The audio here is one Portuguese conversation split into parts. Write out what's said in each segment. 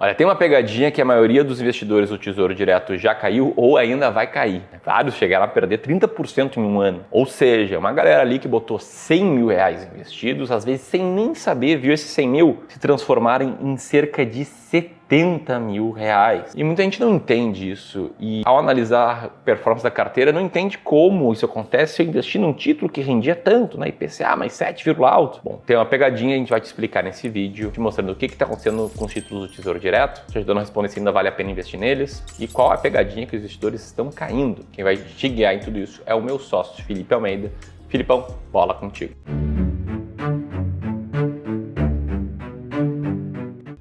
Olha, tem uma pegadinha que a maioria dos investidores do Tesouro Direto já caiu ou ainda vai cair. Vários chegaram a perder 30% em um ano. Ou seja, uma galera ali que botou 100 mil reais investidos, às vezes sem nem saber, viu esses 100 mil se transformarem em cerca de 70 mil reais. E muita gente não entende isso. E ao analisar a performance da carteira, não entende como isso acontece se eu investir num título que rendia tanto, na IPCA, mais 7, alto. Bom, tem uma pegadinha, a gente vai te explicar nesse vídeo, te mostrando o que está acontecendo com os títulos do Tesouro Direto, te ajudando a responder se ainda vale a pena investir neles e qual a pegadinha que os investidores estão caindo. Quem vai te guiar em tudo isso é o meu sócio, Felipe Almeida. Filipão, bola contigo.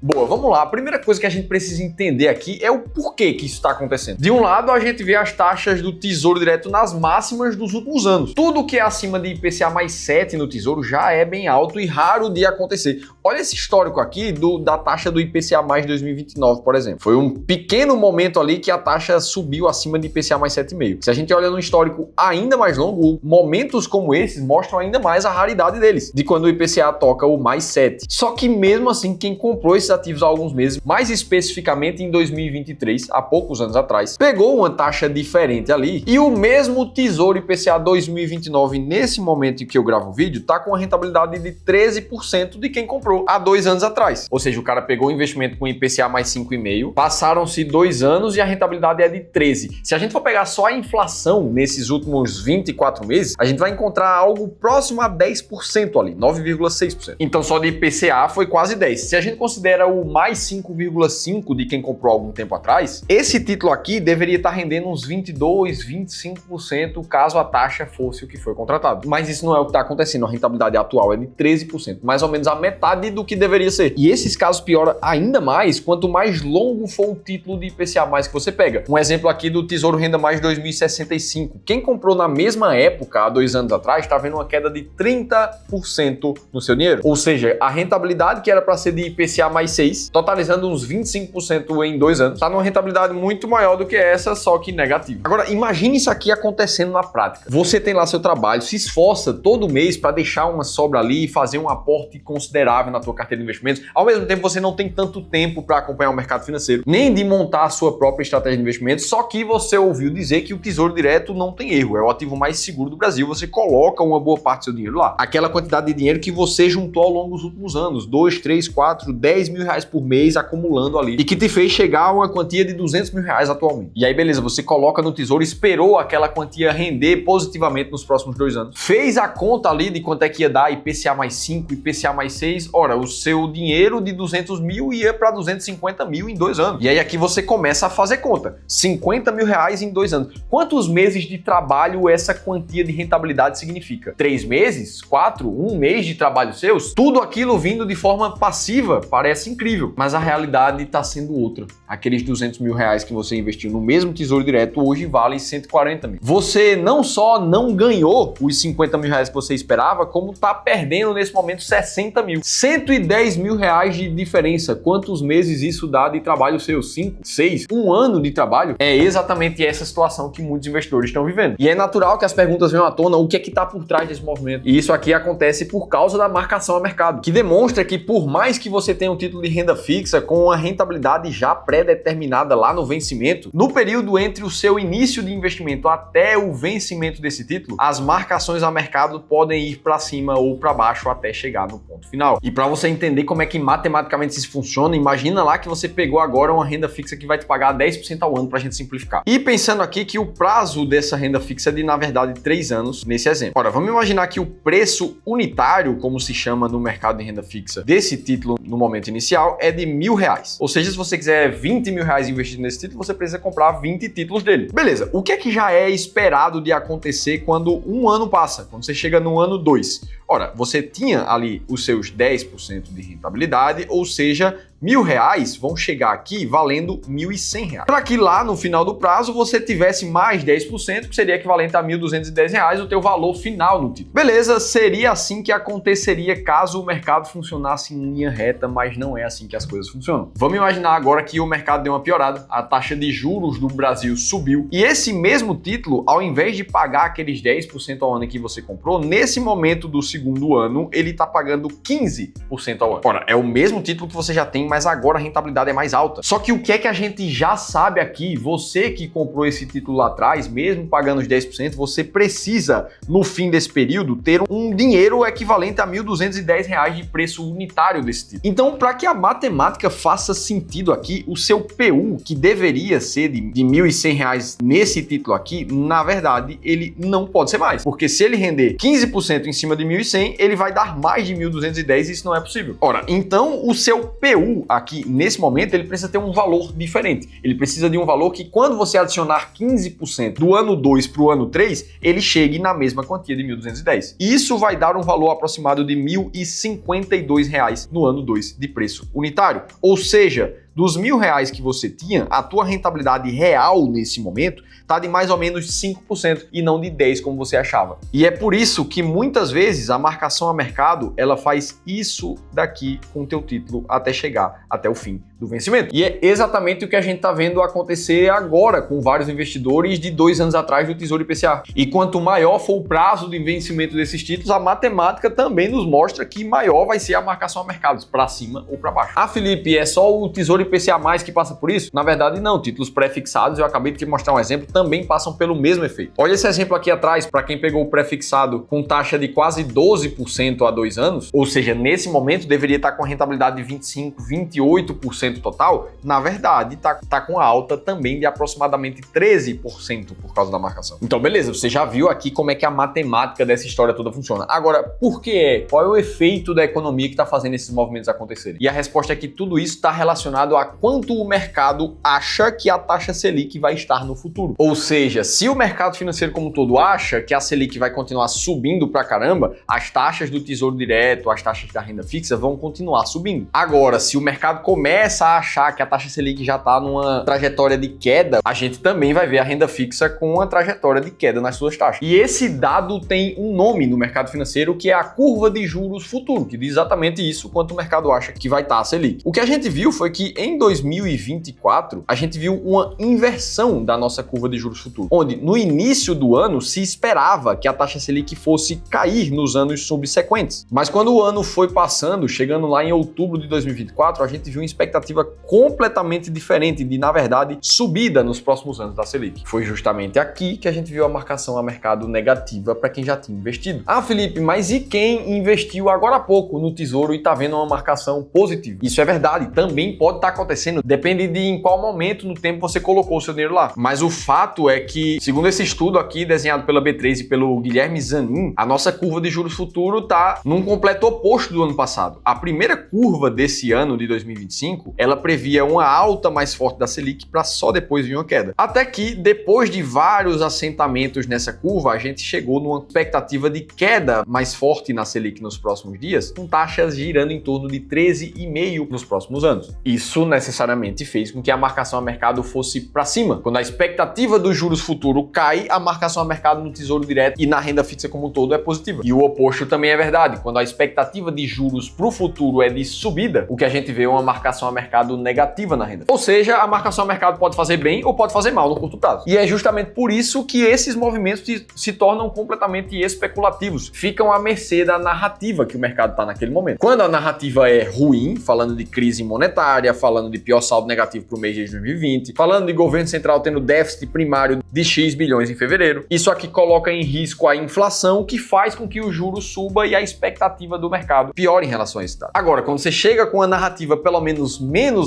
Boa, vamos lá. A primeira coisa que a gente precisa entender aqui é o porquê que isso está acontecendo. De um lado, a gente vê as taxas do Tesouro Direto nas máximas dos últimos anos. Tudo que é acima de IPCA mais 7 no Tesouro já é bem alto e raro de acontecer. Olha esse histórico aqui da taxa do IPCA mais 2029, por exemplo. Foi um pequeno momento ali que a taxa subiu acima de IPCA mais 7,5. Se a gente olha no histórico ainda mais longo, momentos como esses mostram ainda mais a raridade deles, de quando o IPCA toca o mais 7. Só que mesmo assim, quem comprou esses ativos há alguns meses, mais especificamente em 2023, há poucos anos atrás, pegou uma taxa diferente ali e o mesmo Tesouro IPCA 2029, nesse momento em que eu gravo o vídeo, tá com uma rentabilidade de 13% de quem comprou há 2 anos atrás. Ou seja, o cara pegou o investimento com IPCA mais 5,5, passaram-se 2 anos e a rentabilidade é de 13%. Se a gente for pegar só a inflação nesses últimos 24 meses, a gente vai encontrar algo próximo a 10% ali, 9,6%. Então só de IPCA foi quase 10%. Se a gente considera o mais 5,5% de quem comprou há algum tempo atrás, esse título aqui deveria estar rendendo uns 22%, 25% caso a taxa fosse o que foi contratado. Mas isso não é o que está acontecendo. A rentabilidade atual é de 13%, mais ou menos a metade do que deveria ser. E esses casos pioram ainda mais quanto mais longo for o título de IPCA mais que você pega. Um exemplo aqui do Tesouro Renda Mais 2065. Quem comprou na mesma época, há 2 anos atrás, está vendo uma queda de 30% no seu dinheiro. Ou seja, a rentabilidade que era para ser de IPCA mais 6, totalizando uns 25% em 2 anos, está numa rentabilidade muito maior do que essa, só que negativa. Agora, imagine isso aqui acontecendo na prática. Você tem lá seu trabalho, se esforça todo mês para deixar uma sobra ali e fazer um aporte considerável na tua carteira de investimentos. Ao mesmo tempo, você não tem tanto tempo para acompanhar o mercado financeiro, nem de montar a sua própria estratégia de investimentos, só que você ouviu dizer que o Tesouro Direto não tem erro, é o ativo mais seguro do Brasil, você coloca uma boa parte do seu dinheiro lá. Aquela quantidade de dinheiro que você juntou ao longo dos últimos anos, 2, 3, 4, 10 mil reais por mês acumulando ali e que te fez chegar a uma quantia de 200 mil reais atualmente. E aí, beleza, você coloca no Tesouro, esperou aquela quantia render positivamente nos próximos 2 anos. Fez a conta ali de quanto é que ia dar IPCA mais 5, IPCA mais 6. Ora, o seu dinheiro de 200 mil ia para 250 mil em 2 anos. E aí aqui você começa a fazer conta. 50 mil reais em 2 anos. Quantos meses de trabalho essa quantia de rentabilidade significa? 3 meses? 4? 1 mês de trabalho seus? Tudo aquilo vindo de forma passiva parece incrível, mas a realidade está sendo outra. Aqueles 200 mil reais que você investiu no mesmo Tesouro Direto hoje valem 140 mil. Você não só não ganhou os 50 mil reais que você esperava, como está perdendo nesse momento 60 mil. 110 mil reais de diferença. Quantos meses isso dá de trabalho seu? 5, 6, 1 ano de trabalho? É exatamente essa situação que muitos investidores estão vivendo. E é natural que as perguntas venham à tona, o que é que está por trás desse movimento? E isso aqui acontece por causa da marcação a mercado, que demonstra que por mais que você tenha um título de renda fixa com uma rentabilidade já pré-determinada lá no vencimento, no período entre o seu início de investimento até o vencimento desse título, as marcações a mercado podem ir para cima ou para baixo até chegar no ponto final. E para você entender como é que matematicamente isso funciona, imagina lá que você pegou agora uma renda fixa que vai te pagar 10% ao ano, para a gente simplificar. E pensando aqui que o prazo dessa renda fixa é de, na verdade, 3 anos nesse exemplo. Ora, vamos imaginar que o preço unitário, como se chama no mercado de renda fixa, desse título no momento inicial é de R$1.000. Ou seja, se você quiser 20 mil reais investido nesse título, você precisa comprar 20 títulos dele. Beleza, o que é que já é esperado de acontecer quando um ano passa, quando você chega no ano 2? Ora, você tinha ali os seus 10% de rentabilidade, ou seja, R$1.000 vão chegar aqui valendo R$1.100. Para que lá no final do prazo você tivesse mais 10%, que seria equivalente a R$1.210, o teu valor final no título. Beleza, seria assim que aconteceria caso o mercado funcionasse em linha reta, mas não é assim que as coisas funcionam. Vamos imaginar agora que o mercado deu uma piorada, a taxa de juros do Brasil subiu e esse mesmo título, ao invés de pagar aqueles 10% ao ano que você comprou, nesse momento do segundo ano, ele está pagando 15% ao ano. Ora, é o mesmo título que você já tem mas agora a rentabilidade é mais alta. Só que o que é que a gente já sabe aqui? Você que comprou esse título lá atrás, mesmo pagando os 10%, você precisa, no fim desse período, ter um dinheiro equivalente a R$ 1.210 de preço unitário desse título. Então, para que a matemática faça sentido aqui, o seu PU, que deveria ser de R$ 1.100 nesse título aqui, na verdade, ele não pode ser mais. Porque se ele render 15% em cima de 1.100, ele vai dar mais de 1.210 e isso não é possível. Ora, então o seu PU aqui, nesse momento, ele precisa ter um valor diferente. Ele precisa de um valor que, quando você adicionar 15% do ano 2 para o ano 3, ele chegue na mesma quantia de 1.210. Isso vai dar um valor aproximado de R$ 1.052 no ano 2 de preço unitário. Ou seja, dos R$ 1.000 que você tinha, a tua rentabilidade real nesse momento está de mais ou menos 5% e não de 10% como você achava. E é por isso que muitas vezes a marcação a mercado ela faz isso daqui com o teu título até chegar até o fim do vencimento. E é exatamente o que a gente está vendo acontecer agora com vários investidores de 2 anos atrás do Tesouro IPCA. E quanto maior for o prazo de vencimento desses títulos, a matemática também nos mostra que maior vai ser a marcação a mercados, para cima ou para baixo. Ah, Felipe, é só o Tesouro IPCA+ que passa por isso? Na verdade, não. Títulos pré-fixados, eu acabei de te mostrar um exemplo, também passam pelo mesmo efeito. Olha esse exemplo aqui atrás, para quem pegou o pré-fixado com taxa de quase 12% há 2 anos, ou seja, nesse momento deveria estar com a rentabilidade de 25%, 28% total, na verdade, tá com a alta também de aproximadamente 13% por causa da marcação. Então, beleza, você já viu aqui como é que a matemática dessa história toda funciona. Agora, por que é? Qual é o efeito da economia que está fazendo esses movimentos acontecerem? E a resposta é que tudo isso está relacionado a quanto o mercado acha que a taxa Selic vai estar no futuro. Ou seja, se o mercado financeiro como um todo acha que a Selic vai continuar subindo pra caramba, as taxas do Tesouro Direto, as taxas da renda fixa vão continuar subindo. Agora, se o mercado começa a achar que a taxa Selic já está numa trajetória de queda, a gente também vai ver a renda fixa com uma trajetória de queda nas suas taxas. E esse dado tem um nome no mercado financeiro, que é a curva de juros futuro, que diz exatamente isso, quanto o mercado acha que vai estar a Selic. O que a gente viu foi que em 2024, a gente viu uma inversão da nossa curva de juros futuro, onde no início do ano se esperava que a taxa Selic fosse cair nos anos subsequentes. Mas quando o ano foi passando, chegando lá em outubro de 2024, a gente viu uma expectativa completamente diferente de, na verdade, subida nos próximos anos da Selic. Foi justamente aqui que a gente viu a marcação a mercado negativa para quem já tinha investido. Ah, Felipe, mas e quem investiu agora há pouco no Tesouro e está vendo uma marcação positiva? Isso é verdade, também pode estar acontecendo, depende de em qual momento no tempo você colocou o seu dinheiro lá. Mas o fato é que, segundo esse estudo aqui, desenhado pela B3 e pelo Guilherme Zanin, a nossa curva de juros futuro está num completo oposto do ano passado. A primeira curva desse ano de 2025, ela previa uma alta mais forte da Selic para só depois vir uma queda. Até que, depois de vários assentamentos nessa curva, a gente chegou numa expectativa de queda mais forte na Selic nos próximos dias, com taxas girando em torno de 13,5% nos próximos anos. Isso necessariamente fez com que a marcação a mercado fosse para cima. Quando a expectativa dos juros futuro cai, a marcação a mercado no Tesouro Direto e na renda fixa como um todo é positiva. E o oposto também é verdade. Quando a expectativa de juros para o futuro é de subida, o que a gente vê é uma marcação a mercado negativa na renda. Ou seja, a marcação a mercado pode fazer bem ou pode fazer mal no curto prazo. E é justamente por isso que esses movimentos se tornam completamente especulativos. Ficam à mercê da narrativa que o mercado está naquele momento. Quando a narrativa é ruim, falando de crise monetária, falando de pior saldo negativo para o mês de 2020, falando de governo central tendo déficit primário de X bilhões em fevereiro, isso aqui coloca em risco a inflação, que faz com que o juro suba e a expectativa do mercado piore em relação a esse dado. Agora, quando você chega com a narrativa pelo menos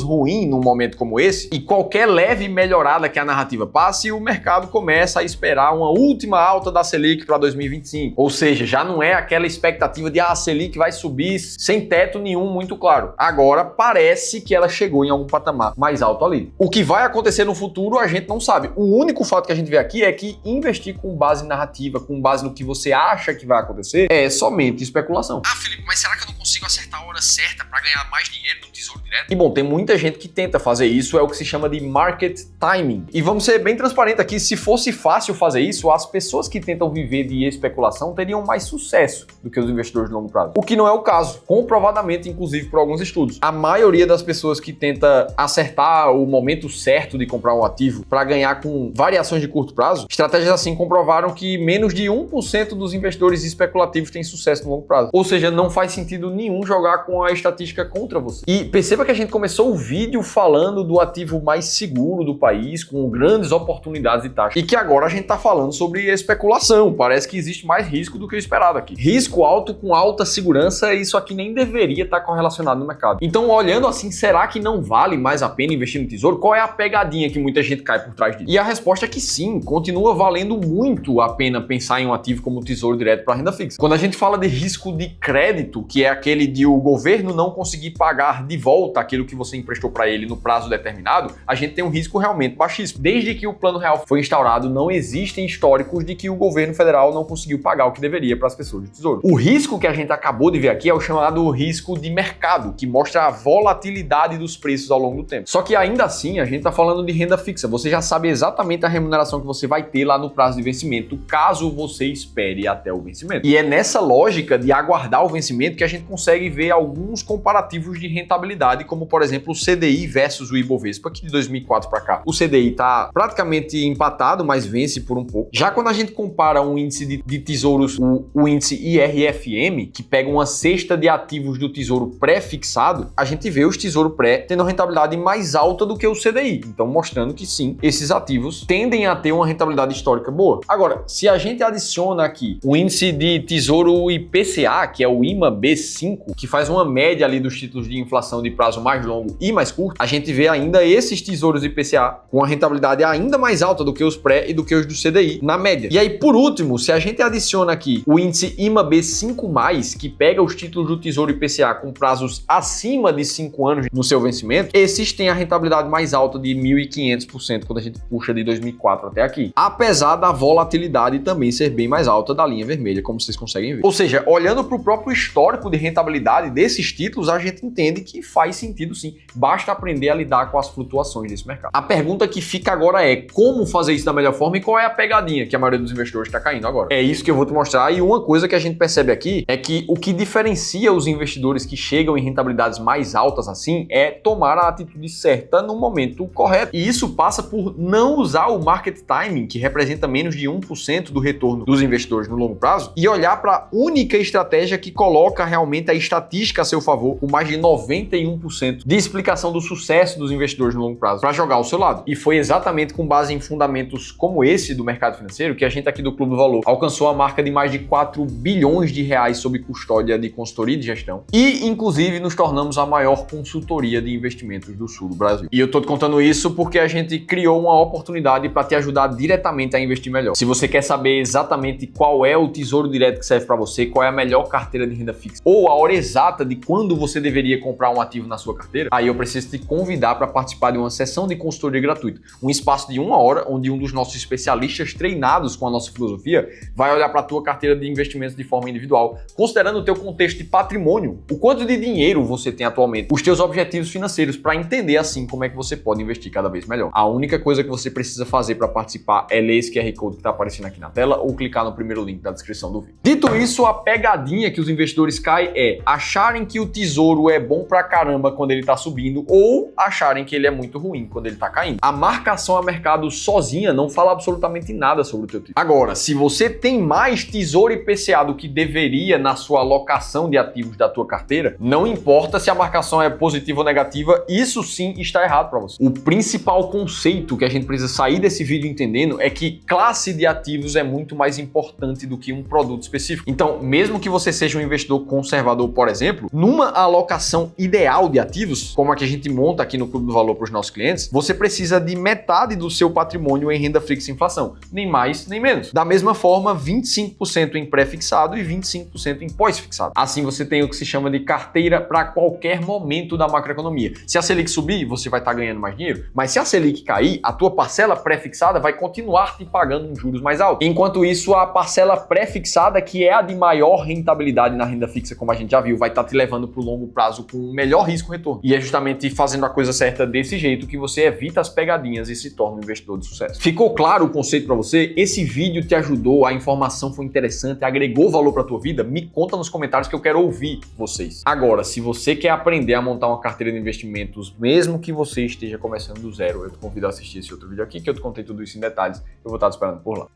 ruim num momento como esse, e qualquer leve melhorada que a narrativa passe, o mercado começa a esperar uma última alta da Selic para 2025. Ou seja, já não é aquela expectativa de a Selic vai subir sem teto nenhum muito claro. Agora parece que ela chegou em algum patamar mais alto ali. O que vai acontecer no futuro a gente não sabe. O único fato que a gente vê aqui é que investir com base em narrativa, com base no que você acha que vai acontecer, é somente especulação. Ah, Felipe, mas será que eu não consigo acertar a hora certa para ganhar mais dinheiro no Tesouro Direto? E bom, tem muita gente que tenta fazer isso, é o que se chama de market timing. E vamos ser bem transparentes aqui, se fosse fácil fazer isso, as pessoas que tentam viver de especulação teriam mais sucesso do que os investidores de longo prazo. O que não é o caso, comprovadamente, inclusive por alguns estudos. A maioria das pessoas que tenta acertar o momento certo de comprar um ativo para ganhar com variações de curto prazo, estratégias assim comprovaram que menos de 1% dos investidores especulativos têm sucesso no longo prazo. Ou seja, não faz sentido nenhum jogar com a estatística contra você. E perceba que a gente começou começou o vídeo falando do ativo mais seguro do país, com grandes oportunidades de taxa. E que agora a gente tá falando sobre especulação. Parece que existe mais risco do que o esperado aqui. Risco alto com alta segurança, isso aqui nem deveria estar correlacionado no mercado. Então, olhando assim, será que não vale mais a pena investir no tesouro? Qual é a pegadinha que muita gente cai por trás disso? E a resposta é que sim, continua valendo muito a pena pensar em um ativo como o Tesouro Direto para renda fixa. Quando a gente fala de risco de crédito, que é aquele de o governo não conseguir pagar de volta aquilo que você emprestou para ele no prazo determinado, a gente tem um risco realmente baixíssimo. Desde que o Plano Real foi instaurado, não existem históricos de que o governo federal não conseguiu pagar o que deveria para as pessoas do Tesouro. O risco que a gente acabou de ver aqui é o chamado risco de mercado, que mostra a volatilidade dos preços ao longo do tempo. Só que ainda assim, a gente está falando de renda fixa. Você já sabe exatamente a remuneração que você vai ter lá no prazo de vencimento, caso você espere até o vencimento. E é nessa lógica de aguardar o vencimento que a gente consegue ver alguns comparativos de rentabilidade, como por exemplo o CDI versus o Ibovespa, que de 2004 para cá o CDI está praticamente empatado, mas vence por um pouco. Já quando a gente compara um índice de tesouros, o índice IRFM, que pega uma cesta de ativos do tesouro pré-fixado, a gente vê os tesouro pré tendo rentabilidade mais alta do que o CDI. Então, mostrando que sim, esses ativos tendem a ter uma rentabilidade histórica boa. Agora, se a gente adiciona aqui o índice de tesouro IPCA, que é o IMA B5, que faz uma média ali dos títulos de inflação de prazo mais longo e mais curto, a gente vê ainda esses tesouros IPCA com a rentabilidade ainda mais alta do que os pré e do que os do CDI na média. E aí, por último, se a gente adiciona aqui o índice IMA B5+, que pega os títulos do tesouro IPCA com prazos acima de 5 anos no seu vencimento, esses têm a rentabilidade mais alta de 1.500% quando a gente puxa de 2004 até aqui. Apesar da volatilidade também ser bem mais alta da linha vermelha, como vocês conseguem ver. Ou seja, olhando para o próprio histórico de rentabilidade desses títulos, a gente entende que faz sentido sim. Basta aprender a lidar com as flutuações desse mercado. A pergunta que fica agora é como fazer isso da melhor forma e qual é a pegadinha que a maioria dos investidores está caindo agora. É isso que eu vou te mostrar, e uma coisa que a gente percebe aqui é que o que diferencia os investidores que chegam em rentabilidades mais altas assim é tomar a atitude certa no momento correto. E isso passa por não usar o market timing, que representa menos de 1% do retorno dos investidores no longo prazo, e olhar para a única estratégia que coloca realmente a estatística a seu favor, com mais de 91% de explicação do sucesso dos investidores no longo prazo, para jogar ao seu lado. E foi exatamente com base em fundamentos como esse do mercado financeiro que a gente aqui do Clube do Valor alcançou a marca de mais de 4 bilhões de reais sob custódia de consultoria de gestão e, inclusive, nos tornamos a maior consultoria de investimentos do sul do Brasil. E eu tô te contando isso porque a gente criou uma oportunidade para te ajudar diretamente a investir melhor. Se você quer saber exatamente qual é o tesouro direto que serve para você, qual é a melhor carteira de renda fixa ou a hora exata de quando você deveria comprar um ativo na sua carteira, aí eu preciso te convidar para participar de uma sessão de consultoria gratuita, um espaço de 1 hora onde um dos nossos especialistas treinados com a nossa filosofia vai olhar para a tua carteira de investimentos de forma individual, considerando o teu contexto de patrimônio, o quanto de dinheiro você tem atualmente, os teus objetivos financeiros, para entender assim como é que você pode investir cada vez melhor. A única coisa que você precisa fazer para participar é ler esse QR Code que está aparecendo aqui na tela ou clicar no primeiro link da descrição do vídeo. Dito isso, a pegadinha que os investidores caem é acharem que o tesouro é bom pra caramba quando ele está subindo ou acharem que ele é muito ruim quando ele está caindo. A marcação a mercado sozinha não fala absolutamente nada sobre o teu tesouro. Agora, se você tem mais tesouro IPCA do que deveria na sua alocação de ativos da tua carteira, não importa se a marcação é positiva ou negativa, isso sim está errado para você. O principal conceito que a gente precisa sair desse vídeo entendendo é que classe de ativos é muito mais importante do que um produto específico. Então, mesmo que você seja um investidor conservador, por exemplo, numa alocação ideal de ativos, como a que a gente monta aqui no Clube do Valor para os nossos clientes, você precisa de metade do seu patrimônio em renda fixa e inflação, nem mais nem menos. Da mesma forma, 25% em pré-fixado e 25% em pós-fixado. Assim você tem o que se chama de carteira para qualquer momento da macroeconomia. Se a Selic subir, você vai estar ganhando mais dinheiro, mas se a Selic cair, a tua parcela pré-fixada vai continuar te pagando juros mais altos. Enquanto isso, a parcela pré-fixada, que é a de maior rentabilidade na renda fixa, como a gente já viu, vai estar te levando para o longo prazo com o melhor risco-retorno. E é justamente fazendo a coisa certa desse jeito que você evita as pegadinhas e se torna um investidor de sucesso. Ficou claro o conceito para você? Esse vídeo te ajudou? A informação foi interessante? Agregou valor para tua vida? Me conta nos comentários que eu quero ouvir vocês. Agora, se você quer aprender a montar uma carteira de investimentos, mesmo que você esteja começando do zero, eu te convido a assistir esse outro vídeo aqui, que eu te contei tudo isso em detalhes. Eu vou estar te esperando por lá.